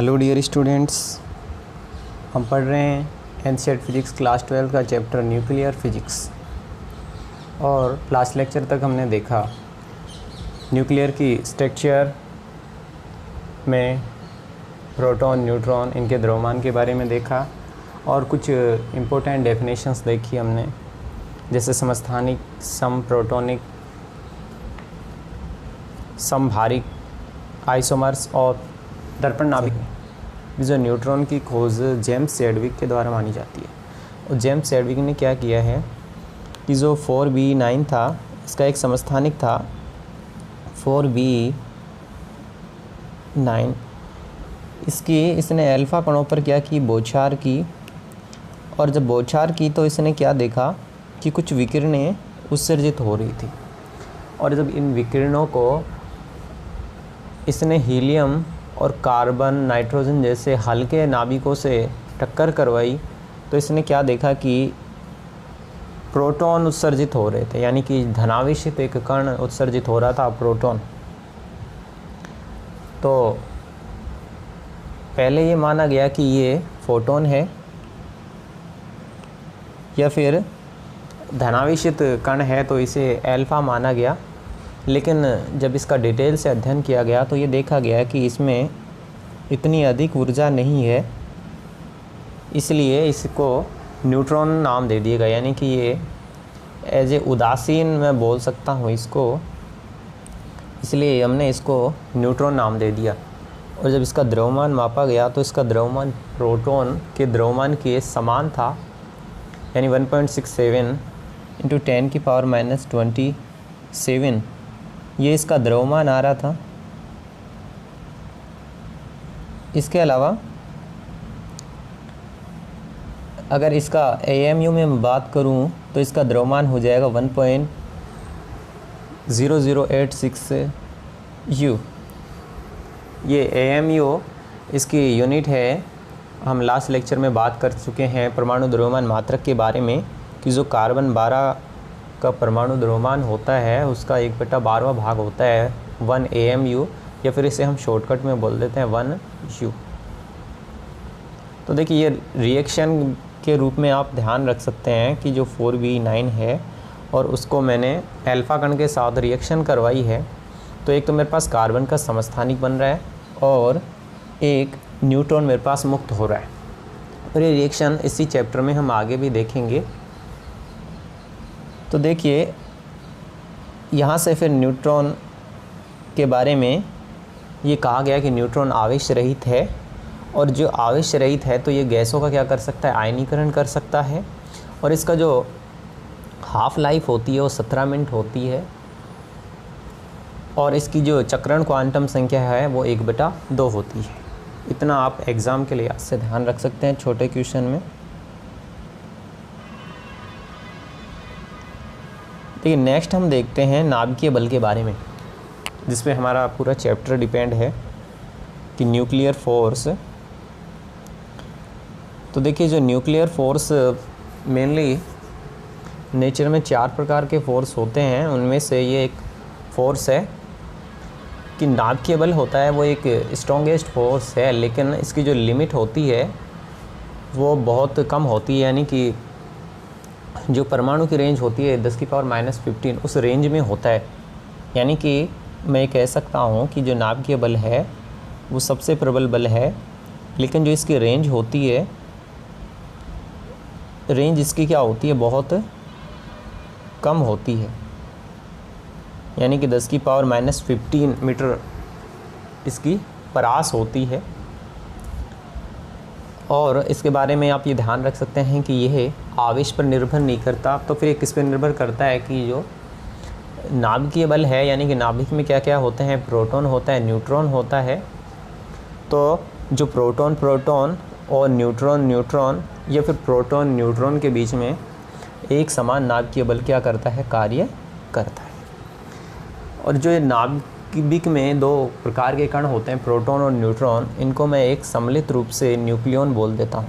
Hello dear students, हम पढ़ रहे हैं एनसीईआरटी फिजिक्स क्लास 12 का चैप्टर न्यूक्लियर फिजिक्स। और लास्ट लेक्चर तक हमने देखा न्यूक्लियर की स्ट्रक्चर में प्रोटॉन, न्यूट्रॉन, इनके द्रव्यमान के बारे में देखा और कुछ इम्पोर्टेंट डेफिनेशंस देखी हमने, जैसे समस्थानिक, समप्रोटॉनिक, समभारिक, आइसोमर्स और दर्पण नाभिक। जो न्यूट्रॉन की खोज जेम्स चैडविक के द्वारा मानी जाती है। और जेम्स चैडविक ने क्या किया है कि जो 4b9 था, इसका एक समस्थानिक था 4b9, इसने अल्फ़ा कणों पर क्या की, बौछार की। और जब बौछार की तो इसने क्या देखा कि कुछ विकिरणें उत्सर्जित हो रही थी। और जब इन विकिरणों को इसने हीलियम और कार्बन, नाइट्रोजन जैसे हल्के नाभिकों से टक्कर करवाई तो इसने क्या देखा कि प्रोटॉन उत्सर्जित हो रहे थे, यानी कि धनावेशित एक कण उत्सर्जित हो रहा था, प्रोटॉन। तो पहले ये माना गया कि ये फोटोन है या फिर धनावेशित कण है, तो इसे अल्फ़ा माना गया। लेकिन जब इसका डिटेल से अध्ययन किया गया तो ये देखा गया कि इसमें इतनी अधिक ऊर्जा नहीं है, इसलिए इसको न्यूट्रॉन नाम दे दिया गया। यानी कि ये एज ए उदासीन मैं बोल सकता हूँ इसको, इसलिए हमने इसको न्यूट्रॉन नाम दे दिया। और जब इसका द्रव्यमान मापा गया तो इसका द्रव्यमान प्रोटॉन के द्रव्यमान के समान था, यानी 1.67 × 10⁻⁻27 ये इसका द्रव्यमान आ रहा था। इसके अलावा अगर इसका AMU में मैं बात करूं तो इसका द्रव्यमान हो जाएगा 1.0086 U। ये AMU इसकी यूनिट है। हम लास्ट लेक्चर में बात कर चुके हैं परमाणु द्रव्यमान मात्रक के बारे में कि जो कार्बन 12 का परमाणु द्रव्यमान होता है उसका 1/12वां भाग होता है 1 AMU, या फिर इसे हम शॉर्टकट में बोल देते हैं 1U। तो देखिए ये रिएक्शन के रूप में आप ध्यान रख सकते हैं कि जो 4b9 है और उसको मैंने अल्फ़ा कण के साथ रिएक्शन करवाई है, तो एक तो मेरे पास कार्बन का समस्थानिक बन रहा है और एक न्यूट्रॉन मेरे पास मुक्त हो रहा है। और ये रिएक्शन इसी चैप्टर में हम आगे भी देखेंगे। तो देखिए यहाँ से फिर न्यूट्रॉन के बारे में ये कहा गया कि न्यूट्रॉन आवेश रहित है, और जो आवेश रहित है तो ये गैसों का क्या कर सकता है, आयनीकरण कर सकता है। और इसका जो हाफ लाइफ होती है वो 17 मिनट होती है, और इसकी जो चक्रण क्वांटम संख्या है वो 1/2 होती है। इतना आप एग्ज़ाम के लिए से ध्यान रख सकते हैं छोटे क्वेश्चन में। देखिए नेक्स्ट हम देखते हैं नाभिकीय बल के बारे में, जिस पे हमारा पूरा चैप्टर डिपेंड है कि न्यूक्लियर फोर्स। तो देखिए जो न्यूक्लियर फोर्स मेनली नेचर में 4 प्रकार के फोर्स होते हैं, उनमें से ये एक फोर्स है कि नाभिकीय बल होता है, वो एक स्ट्रॉन्गेस्ट फोर्स है, लेकिन इसकी जो लिमिट होती है वो बहुत कम होती है। यानी कि जो परमाणु की रेंज होती है 10⁻⁻15 उस रेंज में होता है। यानी कि मैं कह सकता हूँ कि जो नाभिकीय बल है वो सबसे प्रबल बल है, लेकिन जो इसकी रेंज होती है, रेंज इसकी क्या होती है, बहुत कम होती है। यानी कि 10⁻⁻15 मीटर इसकी परास होती है। और इसके बारे में आप ये ध्यान रख सकते हैं कि यह आवेश पर निर्भर नहीं करता। तो फिर ये किस पर निर्भर करता है कि जो नाभिकीय बल है, यानी कि नाभिक में क्या क्या होते हैं, प्रोटॉन होता है, न्यूट्रॉन होता है। तो जो प्रोटॉन और न्यूट्रॉन या फिर प्रोटॉन न्यूट्रॉन के बीच में एक समान नाभिकीय बल क्या करता है, कार्य करता है। और जो नाभिक में 2 प्रकार के कण होते हैं, प्रोटॉन और न्यूट्रॉन, इनको मैं एक सम्मिलित रूप से न्यूक्लियन बोल देता हूँ।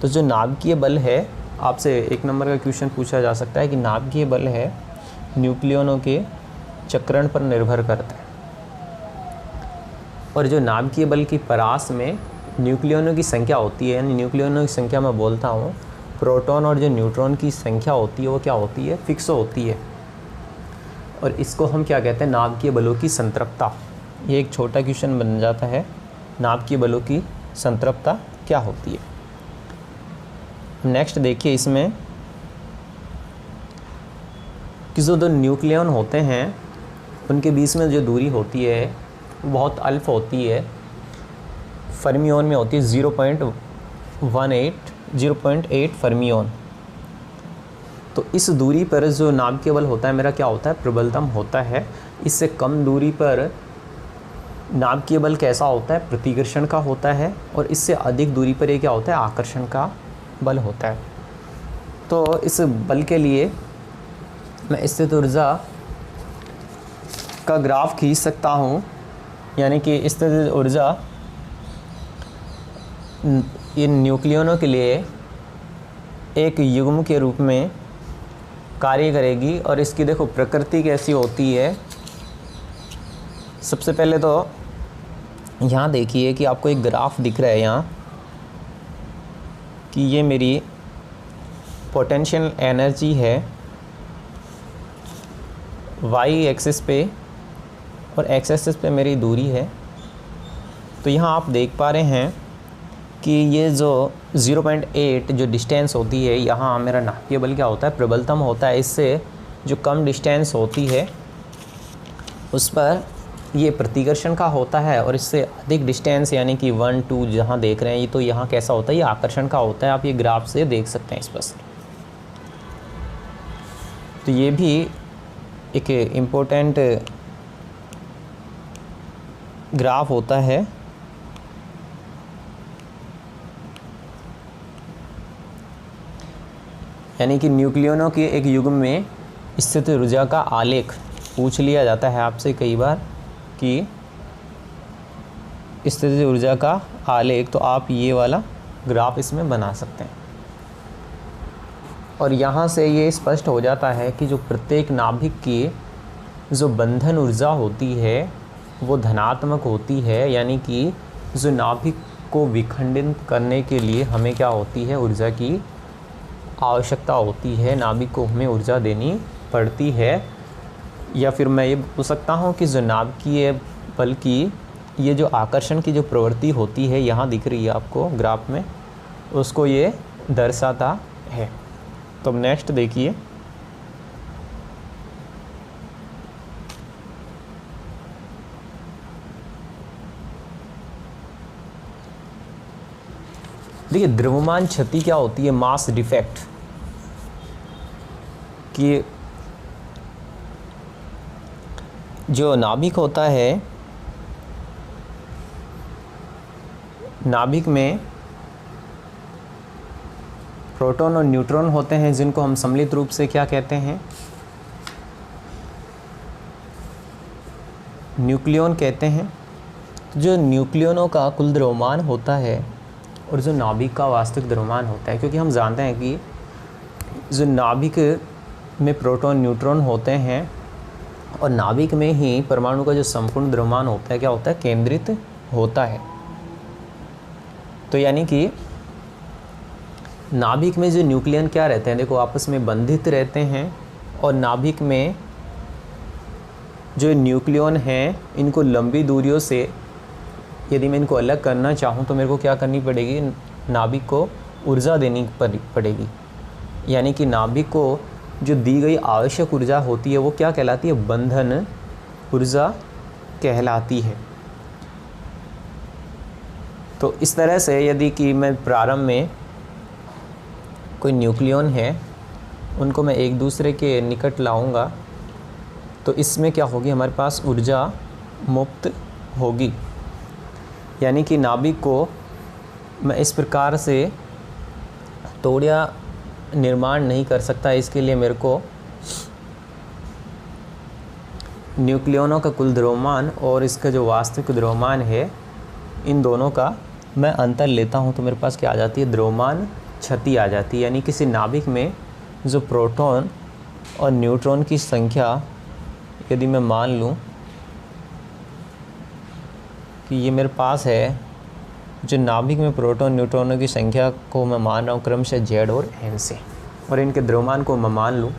तो जो नाभिकीय बल है, आपसे 1 नंबर का क्वेश्चन पूछा जा सकता है कि नाभिकीय बल है न्यूक्लियनों के चक्रण पर निर्भर करता है। और जो नाभिकीय बल की परास में न्यूक्लियनों की संख्या होती है, यानी न्यूक्लियनों की संख्या मैं बोलता हूँ, प्रोटॉन और जो न्यूट्रॉन की संख्या होती है वो क्या होती है, फिक्स होती है। और इसको हम क्या कहते हैं, नाभिकीय बलों की संतृप्तता। ये एक छोटा क्वेश्चन बन जाता है, नाभिकीय बलों की संतृप्तता क्या होती है। नेक्स्ट देखिए इसमें कि जो दो न्यूक्लियन होते हैं उनके बीच में जो दूरी होती है वो बहुत अल्प होती है, फर्मियोन में होती है 0.8 फर्मियोन। तो इस दूरी पर जो नाभिकीय बल होता है मेरा क्या होता है, प्रबलतम होता है। इससे कम दूरी पर नाभिकीय बल कैसा होता है, प्रतिकर्षण का होता है, और इससे अधिक दूरी पर ये क्या होता है, आकर्षण का बल होता है। तो इस बल के लिए मैं स्थित ऊर्जा का ग्राफ खींच सकता हूँ, यानी कि स्थित ऊर्जा इन न्यूक्लियनों के लिए एक युग्म के रूप में कार्य करेगी। और इसकी देखो प्रकृति कैसी होती है। सबसे पहले तो यहाँ देखिए कि आपको एक ग्राफ दिख रहा है यहाँ, कि ये मेरी पोटेंशियल एनर्जी है वाई एक्सिस पे और एक्स एक्सिस पे मेरी दूरी है। तो यहाँ आप देख पा रहे हैं कि ये जो 0.8 जो डिस्टेंस होती है, यहाँ मेरा नाभिकीय बल क्या होता है, प्रबलतम होता है। इससे जो कम डिस्टेंस होती है उस पर ये प्रतिकर्षण का होता है, और इससे अधिक डिस्टेंस यानी कि 1 2 जहाँ देख रहे हैं ये, तो यहाँ कैसा होता है, ये आकर्षण का होता है। आप ये ग्राफ से देख सकते हैं स्पष्ट। तो ये भी एक इम्पोर्टेंट ग्राफ होता है। यानी कि न्यूक्लियनों के एक युग्म में स्थित ऊर्जा का आलेख पूछ लिया जाता है आपसे कई बार कि स्थित ऊर्जा का आलेख, तो आप ये वाला ग्राफ इसमें बना सकते हैं। और यहाँ से ये स्पष्ट हो जाता है कि जो प्रत्येक नाभिक की जो बंधन ऊर्जा होती है वो धनात्मक होती है, यानी कि जो नाभिक को विखंडित करने के लिए हमें क्या होती है, ऊर्जा की आवश्यकता होती है, नाभिक को हमें ऊर्जा देनी पड़ती है। या फिर मैं ये बोल सकता हूँ कि जो नाभिकीय बल की ये जो आकर्षण की जो प्रवृत्ति होती है यहाँ दिख रही है आपको ग्राफ में, उसको ये दर्शाता है। तो नेक्स्ट देखिए, देखिए द्रव्यमान क्षति क्या होती है, मास डिफेक्ट, कि जो नाभिक होता है, नाभिक में प्रोटॉन और न्यूट्रॉन होते हैं जिनको हम सम्मिलित रूप से क्या कहते हैं, न्यूक्लियन कहते हैं। जो न्यूक्लियनों का कुल द्रव्यमान होता है और जो नाभिक का वास्तविक द्रव्यमान होता है, क्योंकि हम जानते हैं कि जो नाभिक में प्रोटॉन न्यूट्रॉन होते हैं और नाभिक में ही परमाणु का जो संपूर्ण द्रव्यमान होता है क्या होता है, केंद्रित होता है। तो यानी कि नाभिक में जो न्यूक्लियन क्या रहते हैं, देखो आपस में बंधित रहते हैं, और नाभिक में जो न्यूक्लियन हैं इनको लंबी दूरियों से यदि मैं इनको अलग करना चाहूँ तो मेरे को क्या करनी पड़ेगी, नाभिक को ऊर्जा देनी पड़ेगी। यानी कि नाभिक को जो दी गई आवश्यक ऊर्जा होती है वो क्या कहलाती है, बंधन ऊर्जा कहलाती है। तो इस तरह से यदि कि मैं प्रारंभ में कोई न्यूक्लियन है उनको मैं एक दूसरे के निकट लाऊंगा तो इसमें क्या होगी, हमारे पास ऊर्जा मुक्त होगी। यानी कि नाभिक को मैं इस प्रकार से तोड़िया निर्माण नहीं कर सकता, इसके लिए मेरे को न्यूक्लियनों का कुल द्रव्यमान और इसका जो वास्तविक द्रव्यमान है इन दोनों का मैं अंतर लेता हूं तो मेरे पास क्या आ जाती है, द्रव्यमान क्षति आ जाती है। यानी किसी नाभिक में जो प्रोटॉन और न्यूट्रॉन की संख्या यदि मैं मान लूं कि ये मेरे पास है जो नाभिक में प्रोटॉन न्यूट्रॉनों की संख्या को मैं मान रहा हूँ क्रमशः Z और N से, और इनके द्रव्यमान को मैं मान लूँ,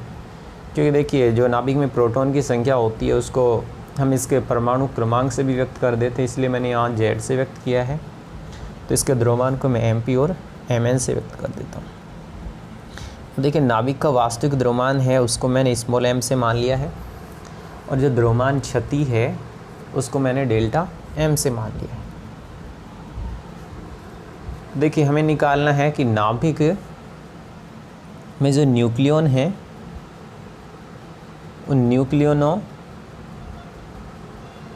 क्योंकि देखिए जो नाभिक में प्रोटॉन की संख्या होती है उसको हम इसके परमाणु क्रमांक से भी व्यक्त कर देते हैं, इसलिए मैंने यहाँ Z से व्यक्त किया है। तो इसके द्रव्यमान को मैं MP और Mn से व्यक्त कर देता हूँ। देखिए नाभिक का वास्तविक द्रव्यमान है उसको मैंने स्मॉल m से मान लिया है, और जो द्रव्यमान क्षति है उसको मैंने डेल्टा m से मान लिया है। देखिए हमें निकालना है कि नाभिक में जो न्यूक्लियन है उन न्यूक्लियनों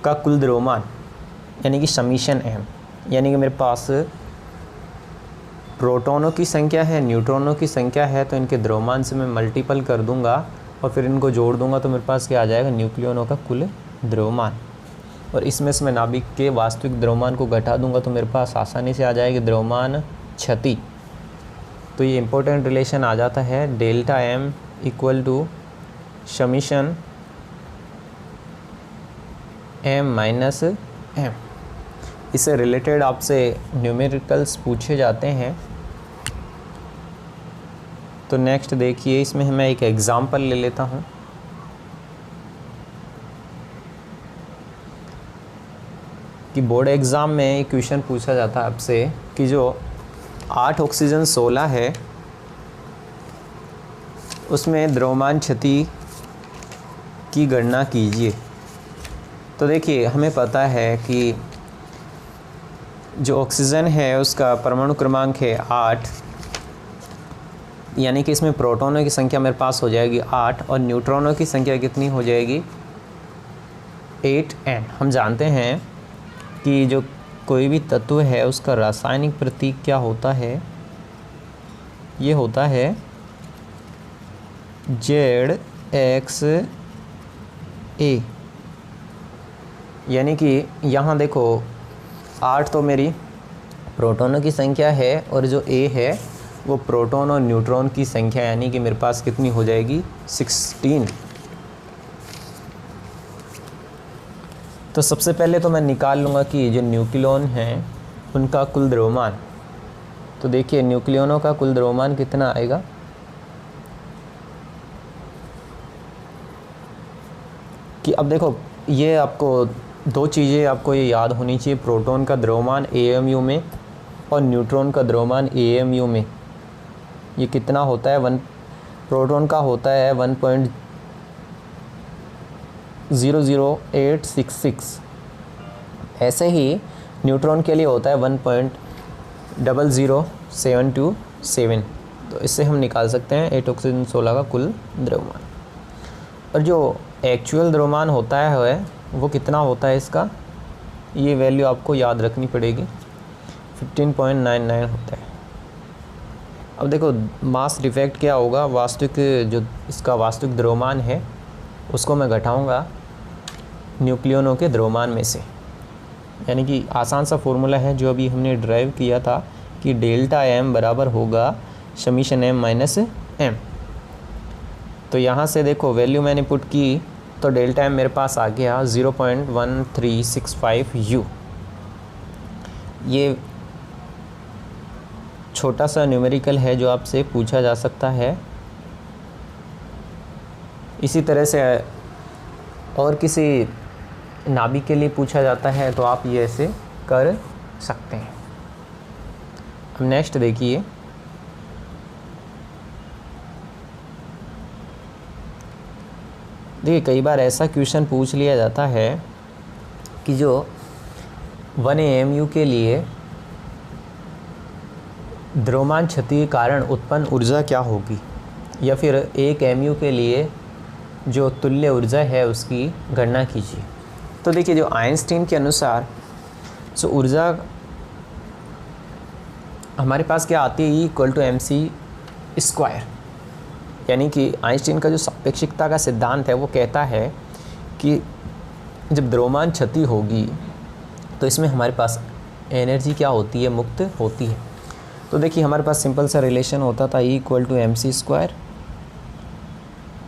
का कुल द्रव्यमान यानी कि समीशन m, यानी कि मेरे पास प्रोटॉनों की संख्या है, न्यूट्रॉनों की संख्या है, तो इनके द्रव्यमान से मैं मल्टीपल कर दूंगा और फिर इनको जोड़ दूंगा तो मेरे पास क्या आ जाएगा, न्यूक्लियनों का कुल द्रव्यमान। और इसमें से मैं नाभिक के वास्तविक द्रव्यमान को घटा दूंगा तो मेरे पास आसानी से आ जाएगी द्रव्यमान क्षति। तो ये इंपॉर्टेंट रिलेशन आ जाता है delta m equal to summation m minus m। इससे रिलेटेड आपसे न्यूमेरिकल्स पूछे जाते हैं। तो नेक्स्ट देखिए, इसमें मैं एक एग्जांपल ले लेता हूँ। कि बोर्ड एग्ज़ाम में एक क्वेश्चन पूछा जाता है आपसे कि जो 8 ऑक्सीजन 16 है उसमें द्रव्यमान क्षति की गणना कीजिए। तो देखिए हमें पता है कि जो ऑक्सीजन है उसका परमाणु क्रमांक है 8, यानी कि इसमें प्रोटॉनों की संख्या मेरे पास हो जाएगी 8 और न्यूट्रॉनों की संख्या कितनी हो जाएगी 8n। हम जानते हैं कि जो कोई भी तत्व है उसका रासायनिक प्रतीक क्या होता है, ये होता है ZXA। यानी कि यहाँ देखो 8 तो मेरी प्रोटॉनों की संख्या है और जो A है वो प्रोटॉन और न्यूट्रॉन की संख्या, यानी कि मेरे पास कितनी हो जाएगी 16। तो सबसे पहले तो मैं निकाल लूँगा कि जो न्यूक्लियन हैं उनका कुल द्रव्यमान। तो देखिए न्यूक्लियनों का कुल द्रव्यमान कितना आएगा, कि अब देखो ये आपको दो चीज़ें आपको ये याद होनी चाहिए, प्रोटॉन का द्रव्यमान AMU में और न्यूट्रॉन का द्रव्यमान AMU में। ये कितना होता है, प्रोटॉन का होता है 1.00866, ऐसे ही न्यूट्रॉन के लिए होता है 1.00727। तो इससे हम निकाल सकते हैं 8 ऑक्सीजन 16 का कुल द्रव्यमान। और जो एक्चुअल द्रव्यमान होता है वो कितना होता है इसका, ये वैल्यू आपको याद रखनी पड़ेगी, 15.99 होता है। अब देखो मास डिफेक्ट क्या होगा, वास्तविक जो इसका वास्तविक द्रव्यमान है उसको मैं घटाऊंगा न्यूक्लियनों के द्रव्यमान में से, यानी कि आसान सा फॉर्मूला है जो अभी हमने ड्राइव किया था कि डेल्टा m बराबर होगा समीशन m माइनस m। तो यहाँ से देखो वैल्यू मैंने पुट की तो डेल्टा m मेरे पास आ गया 0.1365 U। ये छोटा सा न्यूमेरिकल है जो आपसे पूछा जा सकता है। इसी तरह से और किसी नाभिक के लिए पूछा जाता है तो आप ये ऐसे कर सकते हैं। अब नेक्स्ट देखिए, देखिए कई बार ऐसा क्वेश्चन पूछ लिया जाता है कि जो 1 AMU के लिए द्रव्यमान क्षति के कारण उत्पन्न ऊर्जा क्या होगी, या फिर 1 MU के लिए जो तुल्य ऊर्जा है उसकी गणना कीजिए। तो देखिए जो आइंस्टीन के अनुसार जो ऊर्जा हमारे पास क्या आती है, E=mc², यानी कि आइंस्टीन का जो सापेक्षिकता का सिद्धांत है वो कहता है कि जब द्रव्यमान क्षति होगी तो इसमें हमारे पास एनर्जी क्या होती है, मुक्त होती है। तो देखिए हमारे पास सिंपल सा रिलेशन होता था E=mc²।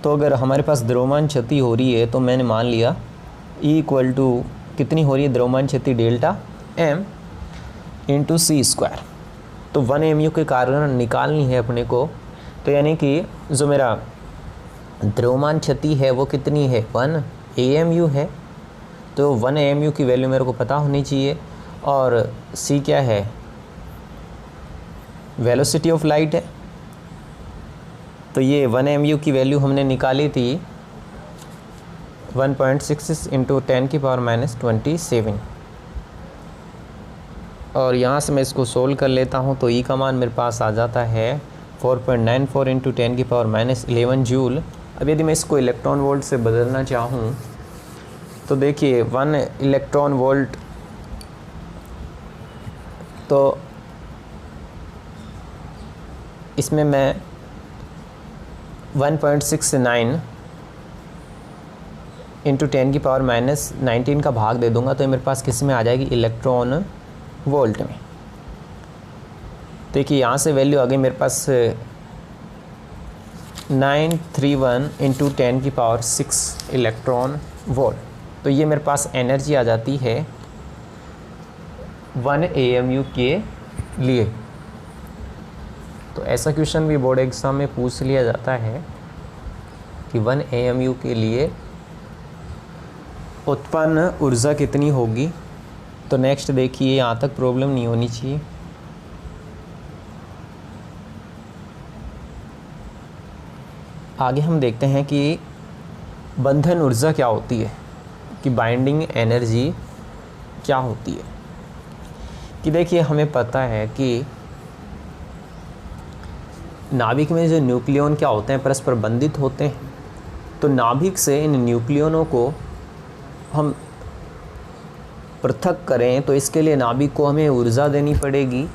तो अगर हमारे पास द्रव्यमान क्षति हो रही है तो मैंने मान लिया E कितनी हो रही है द्रव्यमान क्षति डेल्टा m इंटू सी स्क्वायर। तो 1 mu के कारण निकालनी है अपने को, तो यानी कि जो मेरा द्रव्यमान क्षति है वो कितनी है, 1 AMU है। तो 1 AMU की वैल्यू मेरे को पता होनी चाहिए, और c क्या है, वेलोसिटी ऑफ लाइट है। तो ये 1 MU की वैल्यू हमने निकाली थी 1.66 इंटू 10⁻⁻27, और यहाँ से मैं इसको सोल्व कर लेता हूँ तो ई का मान मेरे पास आ जाता है 4.94 इंटू 10⁻11 जूल। अब यदि मैं इसको इलेक्ट्रॉन वोल्ट से बदलना चाहूँ तो देखिए 1 इलेक्ट्रॉन वोल्ट, तो इसमें मैं 1.69 इंटू 10⁻⁻19 का भाग दे दूंगा, तो ये मेरे पास किस में आ जाएगी, इलेक्ट्रॉन वोल्ट में। देखिए यहाँ से वैल्यू आ गई मेरे पास 931 इंटू 10⁻6 इलेक्ट्रॉन वोल्ट। तो ये मेरे पास एनर्जी आ जाती है 1 AMU के लिए। तो ऐसा क्वेश्चन भी बोर्ड एग्ज़ाम में पूछ लिया जाता है कि 1 AMU के लिए उत्पन्न ऊर्जा कितनी होगी। तो नेक्स्ट देखिए, यहाँ तक प्रॉब्लम नहीं होनी चाहिए। आगे हम देखते हैं कि बंधन ऊर्जा क्या होती है, कि बाइंडिंग एनर्जी क्या होती है। कि देखिए हमें पता है कि नाभिक में जो न्यूक्लियन क्या होते हैं, परस्पर बंधित होते हैं। तो नाभिक से इन न्यूक्लियनों को हम पृथक करें तो इसके लिए नाभिक को हमें ऊर्जा देनी पड़ेगी,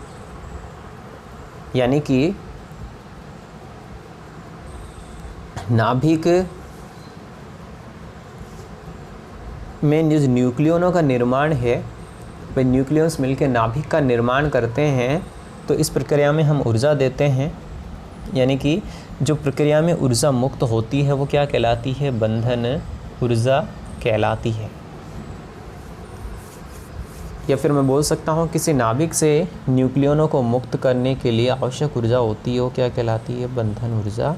यानी कि नाभिक में जो न्यूक्लियनों का निर्माण है, वे न्यूक्लियस मिलकर नाभिक का निर्माण करते हैं। तो इस प्रक्रिया में हम ऊर्जा देते हैं, यानी कि जो प्रक्रिया में ऊर्जा मुक्त होती है वो क्या कहलाती है, बंधन ऊर्जा कहलाती है। या फिर मैं बोल सकता हूँ किसी नाभिक से न्यूक्लियनों को मुक्त करने के लिए आवश्यक ऊर्जा होती है वो क्या कहलाती है, बंधन ऊर्जा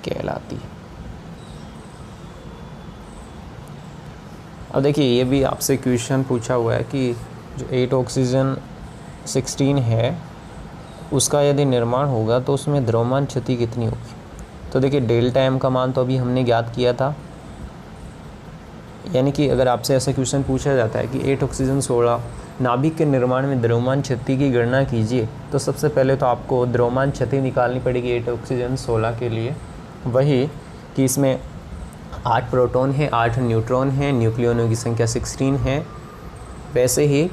कहलाती है। अब देखिए ये भी आपसे क्वेश्चन पूछा हुआ है कि जो 8 ऑक्सीजन 16 है उसका यदि निर्माण होगा तो उसमें द्रव्यमान क्षति कितनी होगी। तो देखिए डेल्टा एम का मान तो अभी हमने ज्ञात किया था, यानी कि अगर आपसे ऐसा क्वेश्चन पूछा जाता है कि 8 ऑक्सीजन 16 नाभिक के निर्माण में द्रव्यमान क्षति की गणना कीजिए, तो सबसे पहले तो आपको द्रव्यमान क्षति निकालनी पड़ेगी 8 ऑक्सीजन 16 के लिए। वही कि इसमें 8 प्रोटॉन है, 8 न्यूट्रॉन हैं, न्यूक्लियनों की संख्या 16 है। वैसे ही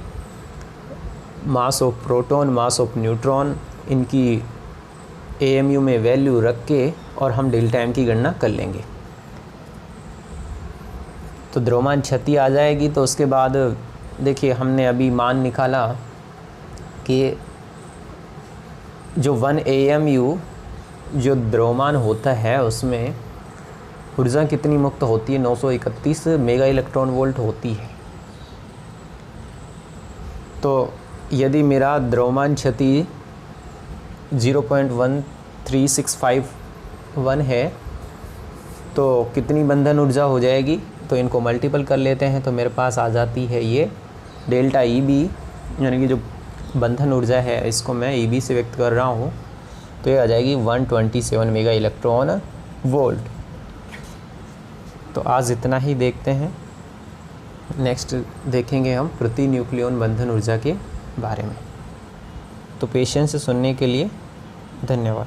mass of proton, mass of neutron, इनकी AMU में वैल्यू रख के और हम डेल्टा एम की गणना कर लेंगे तो द्रव्यमान क्षति आ जाएगी। तो उसके बाद देखिए हमने अभी मान निकाला कि जो 1 AMU जो द्रव्यमान होता है उसमें ऊर्जा कितनी मुक्त होती है, 931 मेगा इलेक्ट्रॉन वोल्ट होती है। तो यदि मेरा द्रव्यमान क्षति 0.13651 है तो कितनी बंधन ऊर्जा हो जाएगी, तो इनको मल्टीपल कर लेते हैं तो मेरे पास आ जाती है ये डेल्टा EB, यानी कि जो बंधन ऊर्जा है इसको मैं EB से व्यक्त कर रहा हूँ, तो ये आ जाएगी 127 मेगा इलेक्ट्रॉन वोल्ट। तो आज इतना ही देखते हैं, नेक्स्ट देखेंगे हम प्रति न्यूक्लियन बंधन ऊर्जा के बारे में। तो पेशेंस से सुनने के लिए धन्यवाद।